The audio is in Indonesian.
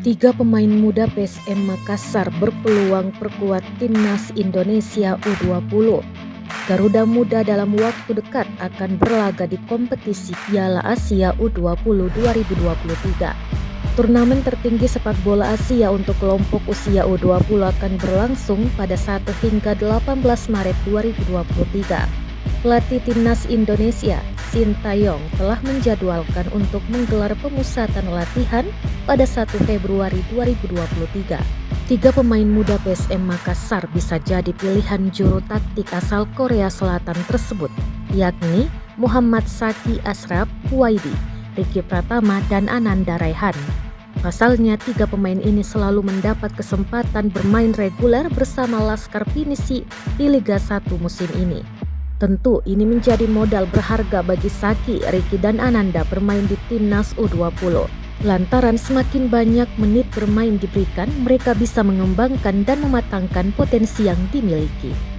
Tiga pemain muda PSM Makassar berpeluang perkuat timnas Indonesia U20. Garuda Muda dalam waktu dekat akan berlaga di kompetisi Piala Asia U20 2023. Turnamen tertinggi sepak bola Asia untuk kelompok usia U20 akan berlangsung pada 1 hingga 18 Maret 2023. Pelatih timnas Indonesia, Sintayong, telah menjadwalkan untuk menggelar pemusatan latihan pada 1 Februari 2023. Tiga pemain muda PSM Makassar bisa jadi pilihan juru taktik asal Korea Selatan tersebut, yakni Muhammad Saki Ashraf Huwaidi, Ricky Pratama, dan Ananda Raihan. Pasalnya, tiga pemain ini selalu mendapat kesempatan bermain reguler bersama Laskar Pinisi di Liga 1 musim ini. Tentu ini menjadi modal berharga bagi Saki, Ricky, dan Ananda bermain di timnas U20. Lantaran semakin banyak menit bermain diberikan, mereka bisa mengembangkan dan mematangkan potensi yang dimiliki.